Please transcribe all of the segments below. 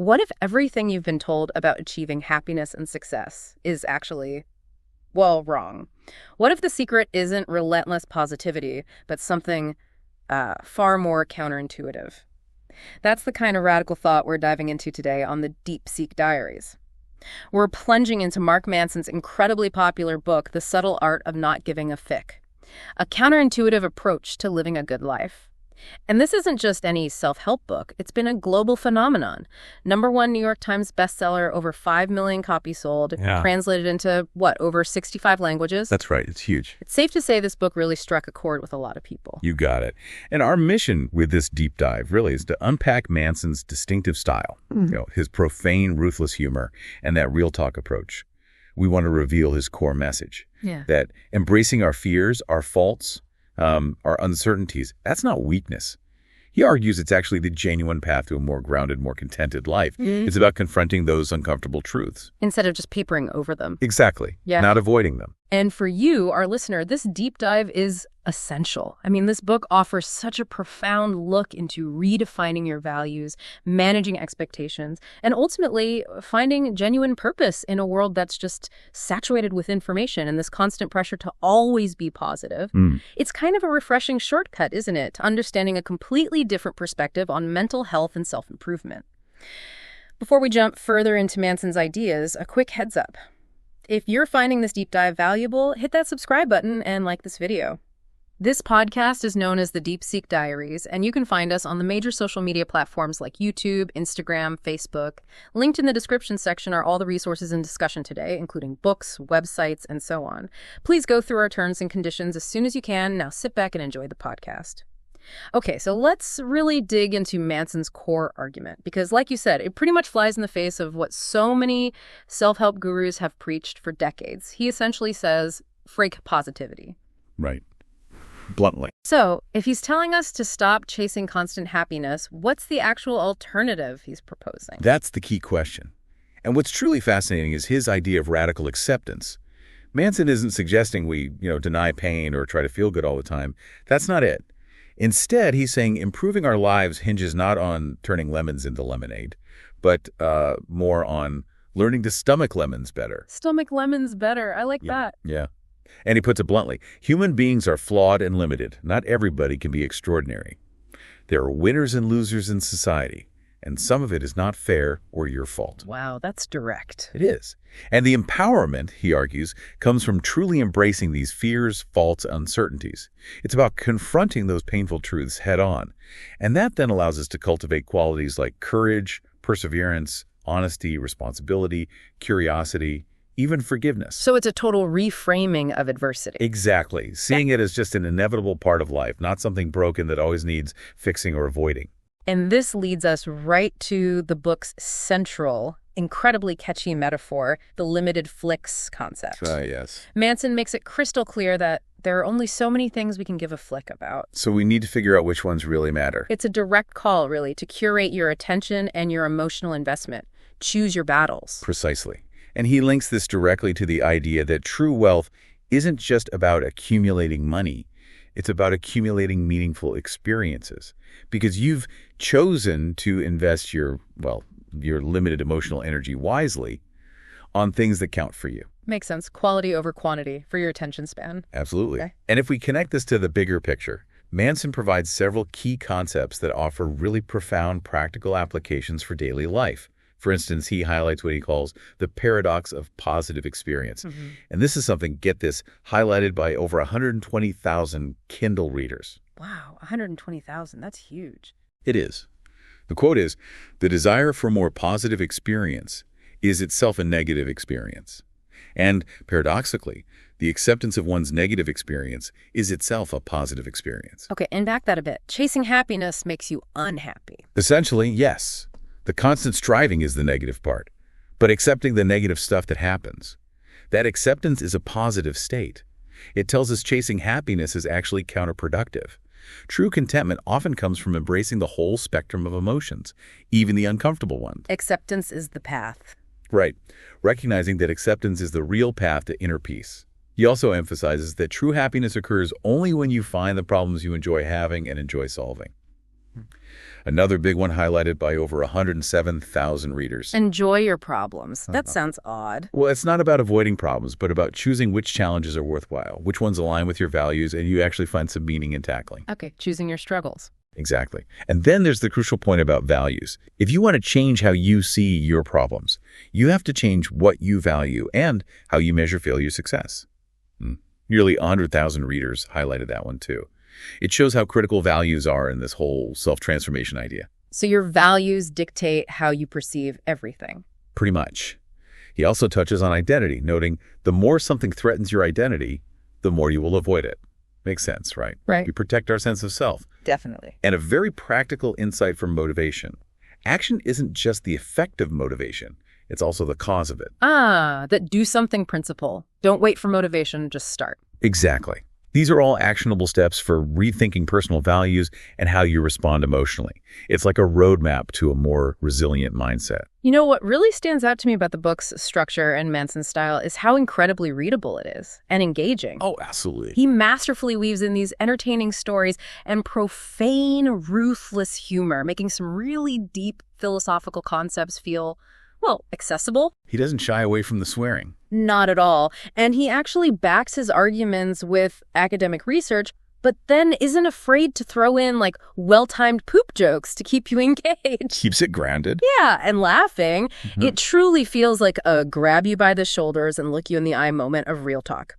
What if everything you've been told about achieving happiness and success is actually, well, wrong? What if the secret isn't relentless positivity, but something far more counterintuitive? That's the kind of radical thought we're diving into today on the Deep Seek Diaries. We're plunging into Mark Manson's incredibly popular book, The Subtle Art of Not Giving a Fick, a counterintuitive approach to living a good life. And this isn't just any self-help book. It's been a global phenomenon. #1 New York Times bestseller, over 5 million copies sold, translated into, over 65 languages? That's right. It's huge. It's safe to say this book really struck a chord with a lot of people. You got it. And our mission with this deep dive really is to unpack Manson's distinctive style, his profane, ruthless humor, and that real talk approach. We want to reveal his core message, that embracing our fears, our faults, our uncertainties, that's not weakness. He argues it's actually the genuine path to a more grounded, more contented life. It's about confronting those uncomfortable truths. Instead of just papering over them. Exactly. Not avoiding them. And for you, our listener, this deep dive is essential. I mean, this book offers such a profound look into redefining your values, managing expectations, and ultimately finding genuine purpose in a world that's just saturated with information and this constant pressure to always be positive. It's kind of a refreshing shortcut, isn't it, to understanding a completely different perspective on mental health and self-improvement. Before we jump further into Manson's ideas, a quick heads up. If you're finding this deep dive valuable, hit that subscribe button and like this video. This podcast is known as the Deep Seek Diaries, and you can find us on the major social media platforms like YouTube, Instagram, Facebook. Linked in the description section are all the resources in discussion today, including books, websites, and so on. Please go through our terms and conditions as soon as you can. Now sit back and enjoy the podcast. Okay, so let's really dig into Manson's core argument, because like you said, it pretty much flies in the face of what so many self-help gurus have preached for decades. He essentially says, freak positivity. Right. Bluntly. So, if he's telling us to stop chasing constant happiness, what's the actual alternative he's proposing? That's the key question. And what's truly fascinating is his idea of radical acceptance. Manson isn't suggesting we, deny pain or try to feel good all the time. That's not it. Instead, he's saying improving our lives hinges not on turning lemons into lemonade, but more on learning to stomach lemons better. Stomach lemons better. I like that. Yeah. And he puts it bluntly, human beings are flawed and limited. Not everybody can be extraordinary. There are winners and losers in society, and some of it is not fair or your fault. Wow, that's direct. It is. And the empowerment, he argues, comes from truly embracing these fears, faults, uncertainties. It's about confronting those painful truths head on. And that then allows us to cultivate qualities like courage, perseverance, honesty, responsibility, curiosity, even forgiveness. So it's a total reframing of adversity. Exactly. Seeing it as just an inevitable part of life, not something broken that always needs fixing or avoiding. And this leads us right to the book's central, incredibly catchy metaphor, the limited flicks concept. Yes. Manson makes it crystal clear that there are only so many things we can give a flick about. So we need to figure out which ones really matter. It's a direct call, really, to curate your attention and your emotional investment. Choose your battles. Precisely. And he links this directly to the idea that true wealth isn't just about accumulating money. It's about accumulating meaningful experiences. Because you've chosen to invest your limited emotional energy wisely on things that count for you. Makes sense. Quality over quantity for your attention span. Absolutely. Okay. And if we connect this to the bigger picture, Manson provides several key concepts that offer really profound practical applications for daily life. For instance, he highlights what he calls the paradox of positive experience. And this is something, get this, highlighted by over 120,000 Kindle readers. Wow, 120,000. That's huge. It is. The quote is, "The desire for more positive experience is itself a negative experience. And paradoxically, the acceptance of one's negative experience is itself a positive experience." Okay, and back that a bit. Chasing happiness makes you unhappy. Essentially, yes. The constant striving is the negative part, but accepting the negative stuff that happens. That acceptance is a positive state. It tells us chasing happiness is actually counterproductive. True contentment often comes from embracing the whole spectrum of emotions, even the uncomfortable ones. Acceptance is the path. Right. Recognizing that acceptance is the real path to inner peace. He also emphasizes that true happiness occurs only when you find the problems you enjoy having and enjoy solving. Another big one highlighted by over 107,000 readers. Enjoy your problems. That sounds odd. Well, it's not about avoiding problems, but about choosing which challenges are worthwhile, which ones align with your values, and you actually find some meaning in tackling. Okay, choosing your struggles. Exactly. And then there's the crucial point about values. If you want to change how you see your problems, you have to change what you value and how you measure failure success. Nearly 100,000 readers highlighted that one too. It shows how critical values are in this whole self-transformation idea. So your values dictate how you perceive everything. Pretty much. He also touches on identity, noting the more something threatens your identity, the more you will avoid it. Makes sense, right? Right. We protect our sense of self. Definitely. And a very practical insight from motivation. Action isn't just the effect of motivation. It's also the cause of it. That do something principle. Don't wait for motivation, just start. Exactly. These are all actionable steps for rethinking personal values and how you respond emotionally. It's like a roadmap to a more resilient mindset. You know, what really stands out to me about the book's structure and Manson's style is how incredibly readable it is and engaging. Oh, absolutely. He masterfully weaves in these entertaining stories and profane, ruthless humor, making some really deep philosophical concepts feel, well, accessible. He doesn't shy away from the swearing. Not at all. And he actually backs his arguments with academic research, but then isn't afraid to throw in like well-timed poop jokes to keep you engaged. Keeps it grounded. Yeah, and laughing. It truly feels like a grab you by the shoulders and look you in the eye moment of real talk.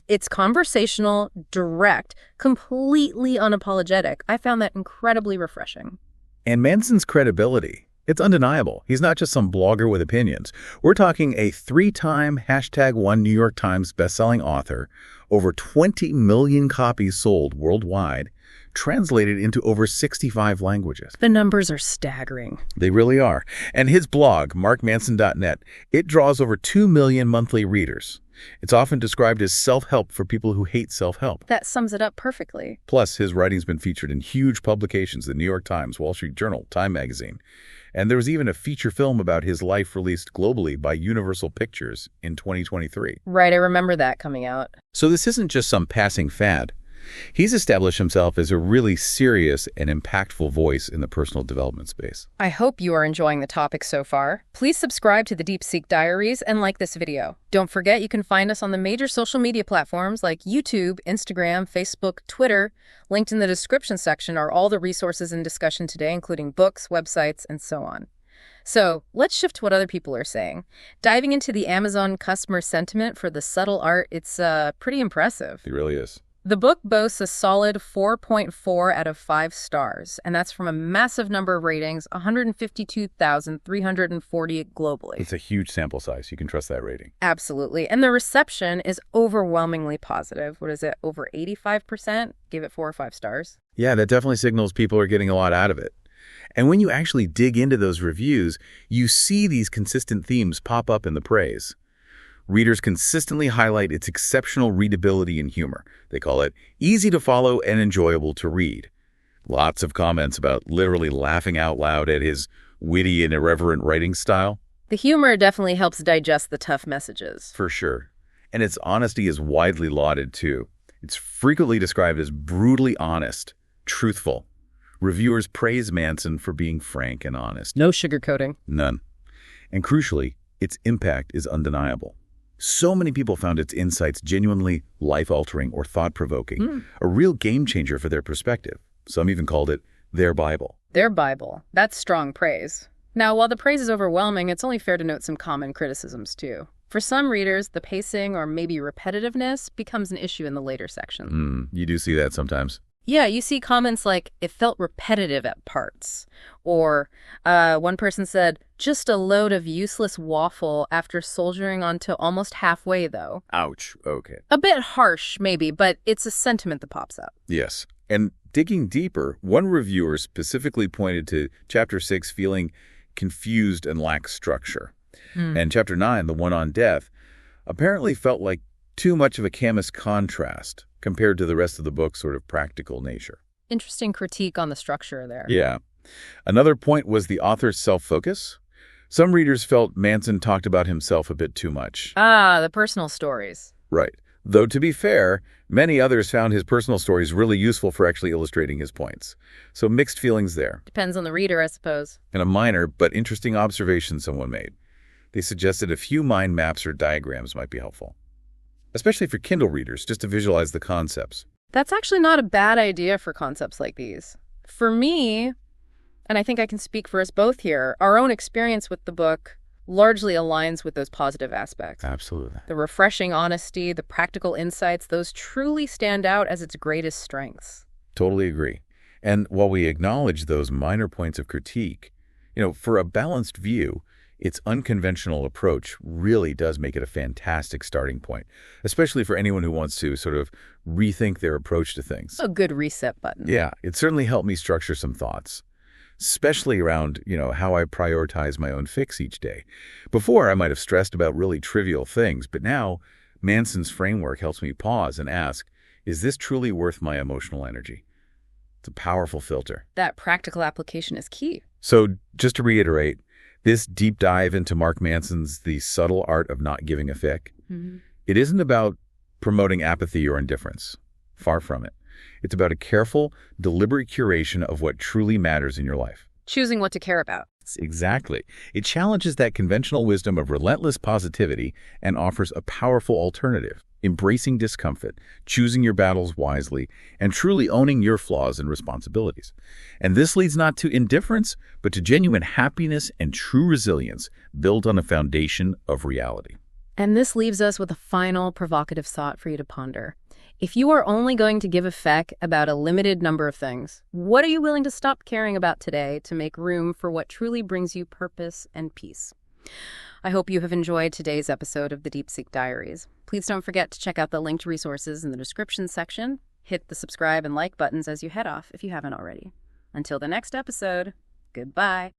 It's conversational, direct, completely unapologetic. I found that incredibly refreshing. And Manson's credibility. It's undeniable. He's not just some blogger with opinions. We're talking a 3-time #1 New York Times bestselling author, over 20 million copies sold worldwide, translated into over 65 languages. The numbers are staggering. They really are. And his blog, markmanson.net, it draws over 2 million monthly readers. It's often described as self-help for people who hate self-help. That sums it up perfectly. Plus, his writing's been featured in huge publications, the New York Times, Wall Street Journal, Time magazine. And there was even a feature film about his life released globally by Universal Pictures in 2023. Right, I remember that coming out. So this isn't just some passing fad. He's established himself as a really serious and impactful voice in the personal development space. I hope you are enjoying the topic so far. Please subscribe to the Deep Seek Diaries and like this video. Don't forget you can find us on the major social media platforms like YouTube, Instagram, Facebook, Twitter. Linked in the description section are all the resources in discussion today, including books, websites, and so on. So let's shift to what other people are saying. Diving into the Amazon customer sentiment for the subtle art, it's pretty impressive. He really is. The book boasts a solid 4.4 out of 5 stars, and that's from a massive number of ratings, 152,340 globally. It's a huge sample size. You can trust that rating. Absolutely. And the reception is overwhelmingly positive. What is it? Over 85% give it 4 or 5 stars. Yeah, that definitely signals people are getting a lot out of it. And when you actually dig into those reviews, you see these consistent themes pop up in the praise. Readers consistently highlight its exceptional readability and humor. They call it easy to follow and enjoyable to read. Lots of comments about literally laughing out loud at his witty and irreverent writing style. The humor definitely helps digest the tough messages. For sure. And its honesty is widely lauded, too. It's frequently described as brutally honest, truthful. Reviewers praise Manson for being frank and honest. No sugarcoating. None. And crucially, its impact is undeniable. So many people found its insights genuinely life-altering or thought-provoking, a real game-changer for their perspective. Some even called it their Bible. Their Bible. That's strong praise. Now, while the praise is overwhelming, it's only fair to note some common criticisms, too. For some readers, the pacing or maybe repetitiveness becomes an issue in the later sections. You do see that sometimes. Yeah, you see comments like, it felt repetitive at parts. Or one person said, just a load of useless waffle after soldiering on to almost halfway, though. Ouch. Okay. A bit harsh, maybe, but it's a sentiment that pops up. Yes. And digging deeper, one reviewer specifically pointed to Chapter 6 feeling confused and lacked structure. And Chapter 9, the one on death, apparently felt like too much of a chemist contrast compared to the rest of the book's sort of practical nature. Interesting critique on the structure there. Yeah. Another point was the author's self-focus. Some readers felt Manson talked about himself a bit too much. The personal stories. Right. Though, to be fair, many others found his personal stories really useful for actually illustrating his points. So mixed feelings there. Depends on the reader, I suppose. And a minor but interesting observation someone made. They suggested a few mind maps or diagrams might be helpful, especially for Kindle readers, just to visualize the concepts. That's actually not a bad idea for concepts like these. For me, and I think I can speak for us both here, our own experience with the book largely aligns with those positive aspects. Absolutely. The refreshing honesty, the practical insights, those truly stand out as its greatest strengths. Totally agree. And while we acknowledge those minor points of critique, for a balanced view, its unconventional approach really does make it a fantastic starting point, especially for anyone who wants to sort of rethink their approach to things. A good reset button. Yeah, it certainly helped me structure some thoughts, especially around, how I prioritize my own fix each day. Before, I might have stressed about really trivial things, but now Manson's framework helps me pause and ask, is this truly worth my emotional energy? It's a powerful filter. That practical application is key. So just to reiterate, this deep dive into Mark Manson's The Subtle Art of Not Giving a Fick, It isn't about promoting apathy or indifference. Far from it. It's about a careful, deliberate curation of what truly matters in your life. Choosing what to care about. Exactly. It challenges that conventional wisdom of relentless positivity and offers a powerful alternative. Embracing discomfort, choosing your battles wisely, and truly owning your flaws and responsibilities. And this leads not to indifference, but to genuine happiness and true resilience built on a foundation of reality. And this leaves us with a final provocative thought for you to ponder. If you are only going to give a feck about a limited number of things, what are you willing to stop caring about today to make room for what truly brings you purpose and peace? I hope you have enjoyed today's episode of the Deep Seek Diaries. Please don't forget to check out the linked resources in the description section. Hit the subscribe and like buttons as you head off if you haven't already. Until the next episode, goodbye.